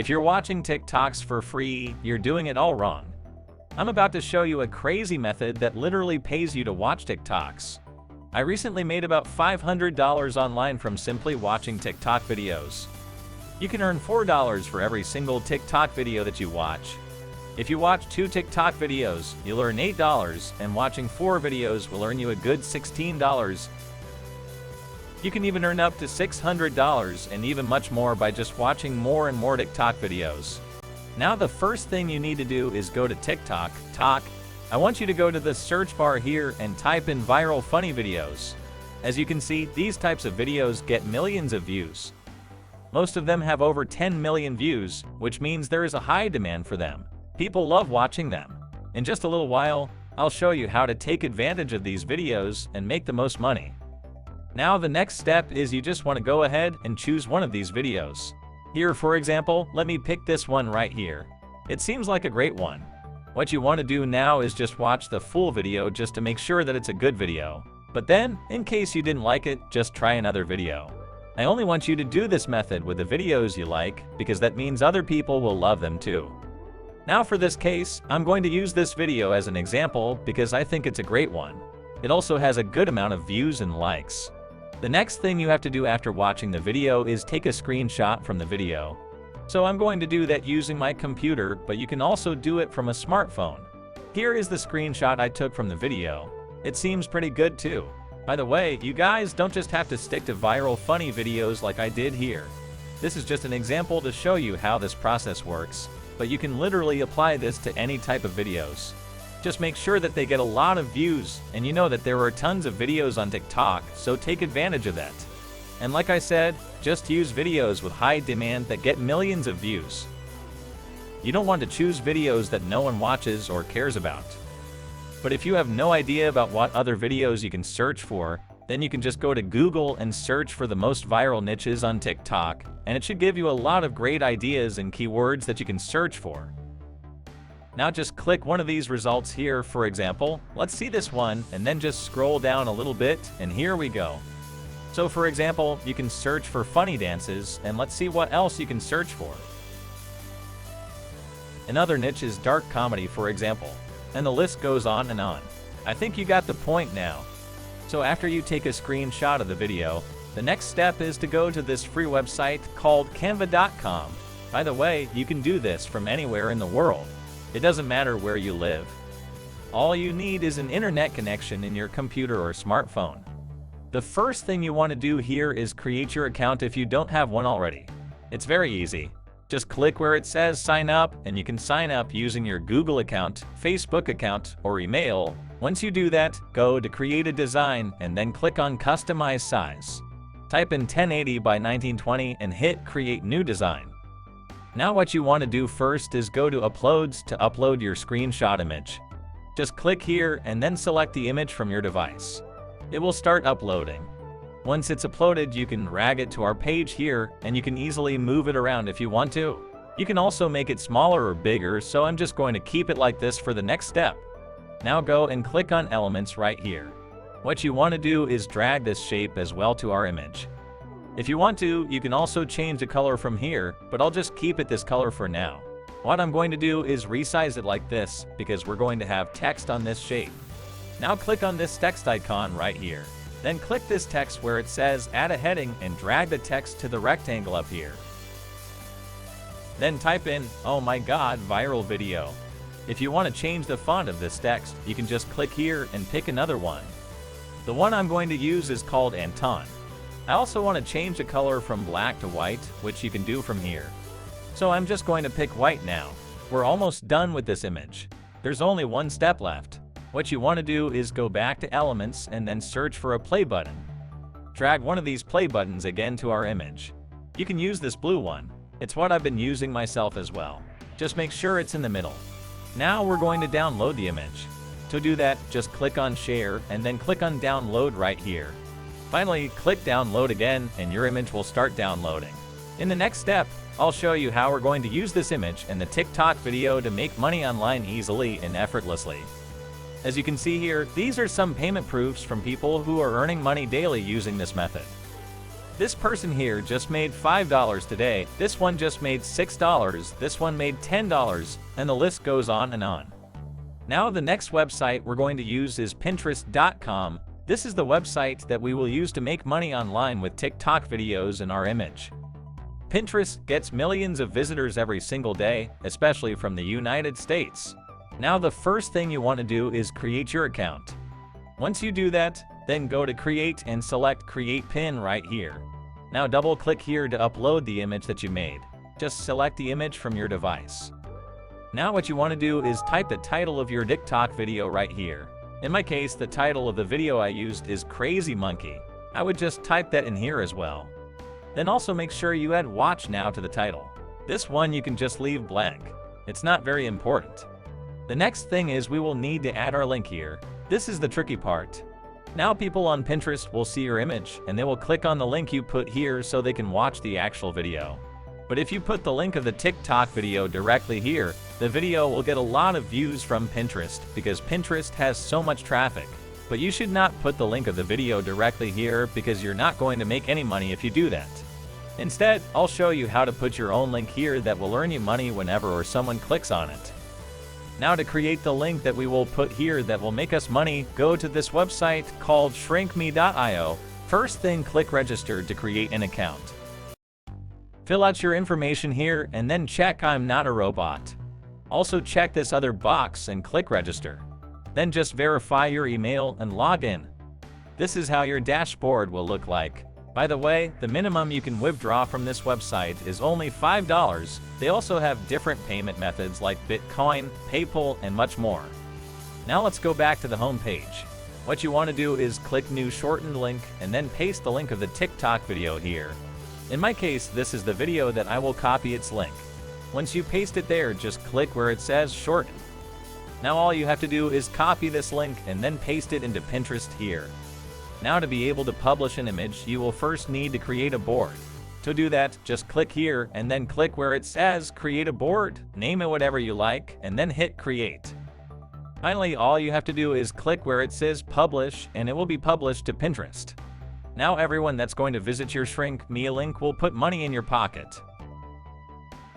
If you're watching TikToks for free, you're doing it all wrong. I'm about to show you a crazy method that literally pays you to watch TikToks. I recently made about $500 online from simply watching TikTok videos. You can earn $4 for every single TikTok video that you watch. If you watch 2 TikTok videos, you'll earn $8, and watching 4 videos will earn you a good $16. You can even earn up to $600 and even much more by just watching more and more TikTok videos. Now the first thing you need to do is go to TikTok. I want you to go to the search bar here and type in viral funny videos. As you can see, these types of videos get millions of views. Most of them have over 10 million views, which means there is a high demand for them. People love watching them. In just a little while, I'll show you how to take advantage of these videos and make the most money. Now the next step is you just want to go ahead and choose one of these videos. Here, for example, let me pick this one right here. It seems like a great one. What you want to do now is just watch the full video just to make sure that it's a good video. But then, in case you didn't like it, just try another video. I only want you to do this method with the videos you like, because that means other people will love them too. Now for this case, I'm going to use this video as an example because I think it's a great one. It also has a good amount of views and likes. The next thing you have to do after watching the video is take a screenshot from the video. So I'm going to do that using my computer, but you can also do it from a smartphone. Here is the screenshot I took from the video. It seems pretty good too. By the way, you guys don't just have to stick to viral funny videos like I did here. This is just an example to show you how this process works, but you can literally apply this to any type of videos. Just make sure that they get a lot of views, and you know that there are tons of videos on TikTok, so take advantage of that. And like I said, just use videos with high demand that get millions of views. You don't want to choose videos that no one watches or cares about. But if you have no idea about what other videos you can search for, then you can just go to Google and search for the most viral niches on TikTok, and it should give you a lot of great ideas and keywords that you can search for. Now just click one of these results here, for example. Let's see this one, and then just scroll down a little bit, and here we go. So for example, you can search for funny dances, and let's see what else you can search for. Another niche is dark comedy, for example. And the list goes on and on. I think you got the point now. So after you take a screenshot of the video, the next step is to go to this free website called canva.com. By the way, you can do this from anywhere in the world. It doesn't matter where you live. All you need is an internet connection in your computer or smartphone. The first thing you want to do here is create your account if you don't have one already. It's very easy. Just click where it says sign up, and you can sign up using your Google account, Facebook account, or email. Once you do that, go to create a design and then click on customize size. Type in 1080 by 1920 and hit create new design. Now what you want to do first is go to uploads to upload your screenshot image. Just click here and then select the image from your device. It will start uploading. Once it's uploaded, you can drag it to our page here, and you can easily move it around if you want to. You can also make it smaller or bigger, so I'm just going to keep it like this for the next step. Now go and click on elements right here. What you want to do is drag this shape as well to our image. If you want to, you can also change the color from here, but I'll just keep it this color for now. What I'm going to do is resize it like this, because we're going to have text on this shape. Now click on this text icon right here. Then click this text where it says add a heading and drag the text to the rectangle up here. Then type in, oh my god, viral video. If you want to change the font of this text, you can just click here and pick another one. The one I'm going to use is called Anton. I also want to change the color from black to white, which you can do from here. So I'm just going to pick white now. We're almost done with this image. There's only one step left. What you want to do is go back to elements and then search for a play button. Drag one of these play buttons again to our image. You can use this blue one. It's what I've been using myself as well. Just make sure it's in the middle. Now we're going to download the image. To do that, just click on share and then click on download right here. Finally, click download again and your image will start downloading. In the next step, I'll show you how we're going to use this image in the TikTok video to make money online easily and effortlessly. As you can see here, these are some payment proofs from people who are earning money daily using this method. This person here just made $5 today, this one just made $6, this one made $10, and the list goes on and on. Now the next website we're going to use is Pinterest.com. This is the website that we will use to make money online with TikTok videos and our image. Pinterest gets millions of visitors every single day, especially from the United States. Now the first thing you want to do is create your account. Once you do that, then go to Create and select Create Pin right here. Now double click here to upload the image that you made. Just select the image from your device. Now what you want to do is type the title of your TikTok video right here. In my case, the title of the video I used is Crazy Monkey. I would just type that in here as well. Then also make sure you add Watch Now to the title. This one you can just leave blank. It's not very important. The next thing is we will need to add our link here. This is the tricky part. Now people on Pinterest will see your image and they will click on the link you put here so they can watch the actual video. But if you put the link of the TikTok video directly here, the video will get a lot of views from Pinterest because Pinterest has so much traffic. But you should not put the link of the video directly here because you're not going to make any money if you do that. Instead, I'll show you how to put your own link here that will earn you money whenever or someone clicks on it. Now to create the link that we will put here that will make us money, go to this website called shrinkme.io. First thing, click register to create an account. Fill out your information here and then check I'm not a robot. Also check this other box and click register. Then just verify your email and log in. This is how your dashboard will look like. By the way, the minimum you can withdraw from this website is only $5. They also have different payment methods like Bitcoin, PayPal, and much more. Now let's go back to the home page. What you want to do is click New Shortened Link and then paste the link of the TikTok video here. In my case, this is the video that I will copy its link. Once you paste it there, just click where it says Shorten. Now all you have to do is copy this link and then paste it into Pinterest here. Now to be able to publish an image, you will first need to create a board. To do that, just click here and then click where it says Create a Board, name it whatever you like, and then hit Create. Finally, all you have to do is click where it says Publish and it will be published to Pinterest. Now everyone that's going to visit your Shrink Me link will put money in your pocket.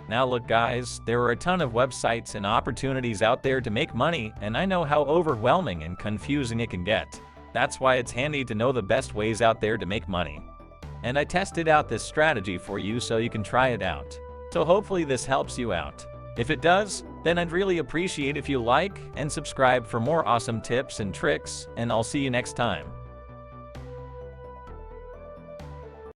Now look guys, there are a ton of websites and opportunities out there to make money, and I know how overwhelming and confusing it can get. That's why it's handy to know the best ways out there to make money. And I tested out this strategy for you so you can try it out. So hopefully this helps you out. If it does, then I'd really appreciate if you like and subscribe for more awesome tips and tricks, and I'll see you next time.